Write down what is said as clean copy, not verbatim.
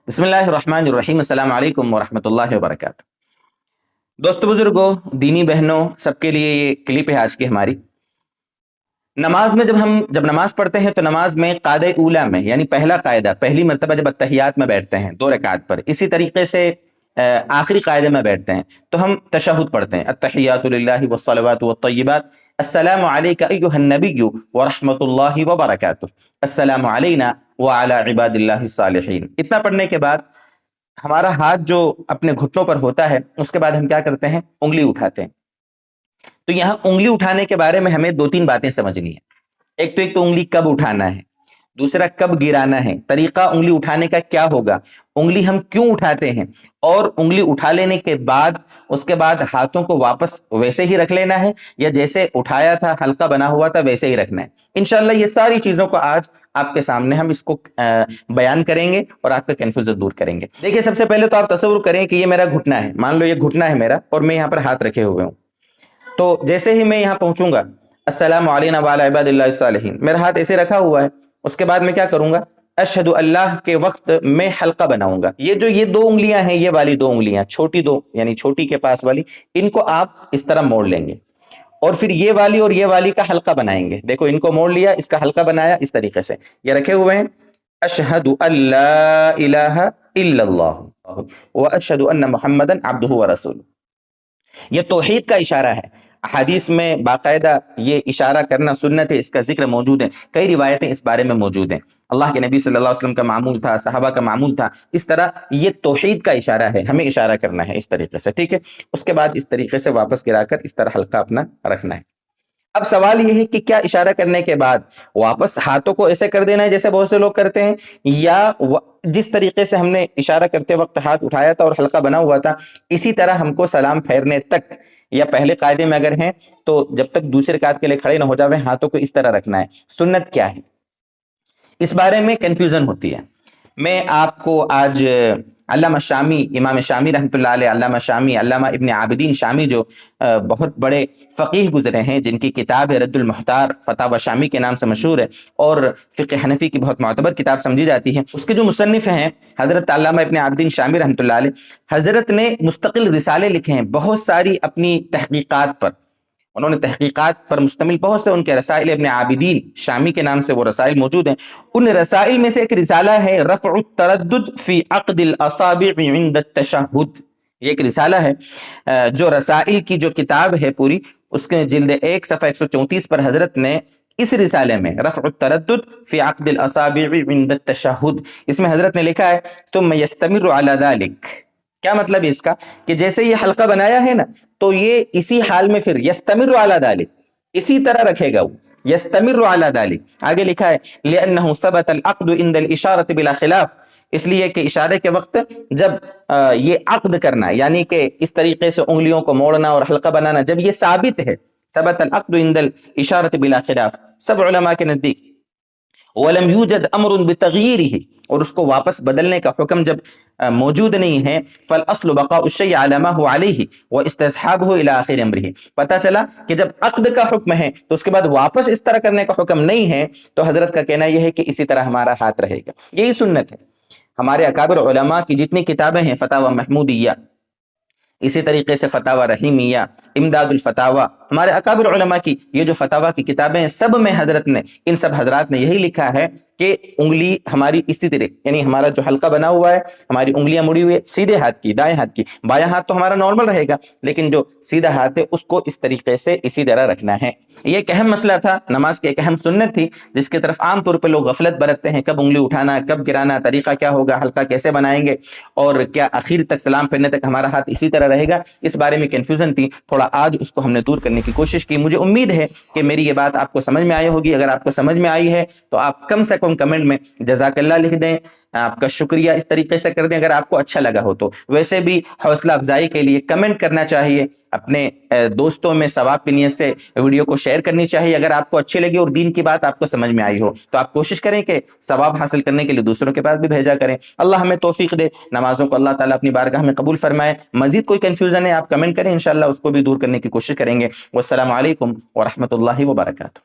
بسم اللہ الرحمن الرحیم، السلام علیکم ورحمۃ اللہ وبرکاتہ۔ دوستو، بزرگوں، دینی بہنوں، سب کے لیے یہ کلپ ہے آج کی ہماری۔ نماز میں جب نماز پڑھتے ہیں تو نماز میں قاعدہ اولیٰ میں، یعنی پہلا قاعدہ، پہلی مرتبہ جب اتحیات میں بیٹھتے ہیں 2 رکعت پر، اسی طریقے سے آخری قاعدے میں بیٹھتے ہیں تو ہم تشہد پڑھتے ہیں، التحیات للہ والصلوات والطیبات، السلام علیک ایھا النبی ورحمۃ اللہ وبرکاتہ، السلام علینا وعلی عباد اللہ الصالحین۔ اتنا پڑھنے کے بعد ہمارا ہاتھ جو اپنے گھٹنوں پر ہوتا ہے، اس کے بعد ہم کیا کرتے ہیں؟ انگلی اٹھاتے ہیں۔ تو یہاں انگلی اٹھانے کے بارے میں ہمیں 2-3 باتیں سمجھنی ہیں۔ ایک تو انگلی کب اٹھانا ہے، دوسرا کب گرانا ہے، طریقہ انگلی اٹھانے کا کیا ہوگا، انگلی ہم کیوں اٹھاتے ہیں، اور انگلی اٹھا لینے کے بعد اس کے بعد ہاتھوں کو واپس ویسے ہی رکھ لینا ہے یا جیسے اٹھایا تھا حلقہ بنا ہوا تھا ویسے ہی رکھنا ہے۔ انشاءاللہ یہ ساری چیزوں کو آج آپ کے سامنے ہم اس کو بیان کریں گے اور آپ کا کنفیوژن دور کریں گے۔ دیکھیں، سب سے پہلے تو آپ تصور کریں کہ یہ میرا گھٹنا ہے، مان لو یہ گھٹنا ہے میرا اور میں یہاں پر ہاتھ رکھے ہوئے ہوں۔ تو جیسے ہی میں یہاں پہنچوں گا، السلام علینا وعلی عباد اللہ الصالحین، میرا ہاتھ ایسے رکھا ہوا ہے، اس کے بعد میں کیا کروں گا؟ اشہد اللہ کے وقت میں حلقہ بناؤں گا۔ یہ 2 انگلیاں ہیں، یہ والی 2 انگلیاں، چھوٹی 2 یعنی چھوٹی کے پاس والی، ان کو آپ اس طرح موڑ لیں گے اور پھر یہ والی اور یہ والی کا حلقہ بنائیں گے۔ دیکھو، ان کو موڑ لیا، اس کا حلقہ بنایا، اس طریقے سے یہ رکھے ہوئے ہیں۔ اشہد ان لا الہ الا اللہ واشہد ان محمدا عبدہ ورسولہ۔ یہ توحید کا اشارہ ہے۔ احادیث میں باقاعدہ یہ اشارہ کرنا سنت ہے، اس کا ذکر موجود ہے، کئی روایتیں اس بارے میں موجود ہیں۔ اللہ کے نبی صلی اللہ علیہ وسلم کا معمول تھا، صحابہ کا معمول تھا، اس طرح یہ توحید کا اشارہ ہے، ہمیں اشارہ کرنا ہے اس طریقے سے، ٹھیک ہے؟ اس کے بعد اس طریقے سے واپس گرا کر اس طرح حلقہ اپنا رکھنا ہے۔ اب سوال یہ ہے کہ کیا اشارہ کرنے کے بعد واپس ہاتھوں کو ایسے کر دینا ہے جیسے بہت سے لوگ کرتے ہیں، یا جس طریقے سے ہم نے اشارہ کرتے وقت ہاتھ اٹھایا تھا اور حلقہ بنا ہوا تھا، اسی طرح ہم کو سلام پھیرنے تک یا پہلے قاعدے میں اگر ہیں تو جب تک دوسرے رکعت کے لیے کھڑے نہ ہو جاویں ہاتھوں کو اس طرح رکھنا ہے؟ سنت کیا ہے؟ اس بارے میں کنفیوژن ہوتی ہے۔ میں آپ کو آج علامہ شامی، امام شامی رحمۃ اللہ علیہ، علامہ شامی، علامہ ابن عابدین شامی جو بہت بڑے فقیہ گزرے ہیں، جن کی کتاب ہے رد المحتار، فتاوی شامی کے نام سے مشہور ہے اور فقہ حنفی کی بہت معتبر کتاب سمجھی جاتی ہے، اس کے جو مصنف ہیں حضرت علامہ ابن عابدین شامی رحمۃ اللہ علیہ، حضرت نے مستقل رسالے لکھے ہیں بہت ساری اپنی تحقیقات پر۔ انہوں نے تحقیقات پر مشتمل بہت سے ان کے رسائل، ابن عابدین شامی کے نام سے وہ رسائل موجود ہیں۔ ان رسائل میں سے ایک رسالہ ہے رفع التردد فی عقد الاصابع عند التشہد۔ یہ ایک رسالہ ہے، جو رسائل کی جو کتاب ہے پوری، اس کے جلد 1 صفحہ 134 پر حضرت نے اس رسالے میں رفع التردد فی عقد الاصابع عند التشہد، اس میں حضرت نے لکھا ہے ثم یستمر علی ذلک۔ کیا مطلب ہے اس کا؟ کہ جیسے یہ حلقہ بنایا ہے نا، تو یہ اسی حال میں پھر یستمر علی ذلک، اسی طرح رکھے گا وہ، یستمر علی ذلک۔ آگے لکھا ہے لأنہ ثبت العقد عند الاشارۃ بلا خلاف، اس لیے کہ اشارے کے وقت جب یہ عقد کرنا، یعنی کہ اس طریقے سے انگلیوں کو موڑنا اور حلقہ بنانا، جب یہ ثابت ہے، ثبت العقد عند الاشارۃ بلا خلاف، سب علماء کے نزدیک، وَلَمْ يُوجَدْ أَمْرٌ بِتَغْيِيرِهِ، اور اس کو واپس بدلنے کا حکم جب موجود نہیں ہے، فَالْأَصْلُ بَقَاءُ الشَّيْءِ عَلَى مَا هُوَ عَلَيْهِ وَاسْتِصْحَابُهُ إِلَى آخِرِ أَمْرِهِ۔ پتہ چلا کہ جب عقد کا حکم ہے تو اس کے بعد واپس اس طرح کرنے کا حکم نہیں ہے، تو حضرت کا کہنا یہ ہے کہ اسی طرح ہمارا ہاتھ رہے گا۔ یہی سنت ہے۔ ہمارے اکابر علماء کی جتنی کتابیں ہیں، فتاوی محمودیہ، اسی طریقے سے فتاوی رحیمیہ، امداد الفتاوی، ہمارے اکابر علماء کی یہ جو فتاوی کی کتابیں ہیں، سب میں حضرت نے، ان سب حضرات نے یہی لکھا ہے کہ انگلی ہماری اسی طرح، یعنی ہمارا جو حلقہ بنا ہوا ہے، ہماری انگلیاں مڑی ہوئی ہے سیدھے ہاتھ کی، دائیں ہاتھ کی، بایاں ہاتھ تو ہمارا نارمل رہے گا، لیکن جو سیدھا ہاتھ ہے اس کو اس طریقے سے اسی طرح رکھنا ہے۔ یہ ایک اہم مسئلہ تھا، نماز کی ایک اہم سنت تھی، جس کی طرف عام طور پہ لوگ غفلت برتتے ہیں، کب انگلی اٹھانا، کب گرانا، طریقہ کیا ہوگا، حلقہ کیسے بنائیں گے، اور کیا آخر تک سلام پھیرنے تک ہمارا ہاتھ اسی طرح رہے گا، اس بارے میں کنفیوژن تھی۔ تھوڑا آج اس کو ہم نے دور کرنے کی کوشش کی۔ مجھے امید ہے کہ میری یہ بات آپ کو سمجھ میں آئی ہوگی۔ اگر آپ کو سمجھ میں آئی ہے تو آپ کم سے کم کمنٹ میں جزاک اللہ لکھ دیں، آپ کا شکریہ اس طریقے سے کر دیں اگر آپ کو اچھا لگا ہو تو۔ ویسے بھی حوصلہ افزائی کے لیے کمنٹ کرنا چاہیے، اپنے دوستوں میں ثواب کی نیت سے ویڈیو کو شیئر کرنی چاہیے اگر آپ کو اچھی لگی اور دین کی بات آپ کو سمجھ میں آئی ہو تو آپ کوشش کریں کہ ثواب حاصل کرنے کے لیے دوسروں کے پاس بھی بھیجا کریں۔ اللہ ہمیں توفیق دے، نمازوں کو اللہ تعالیٰ اپنی بارگاہ میں قبول فرمائے۔ مزید کوئی کنفیوژن ہے آپ کمنٹ کریں، انشاءاللہ اس کو بھی دور کرنے کی کوشش کریں گے۔ والسلام علیکم ورحمۃ اللہ وبرکاتہ۔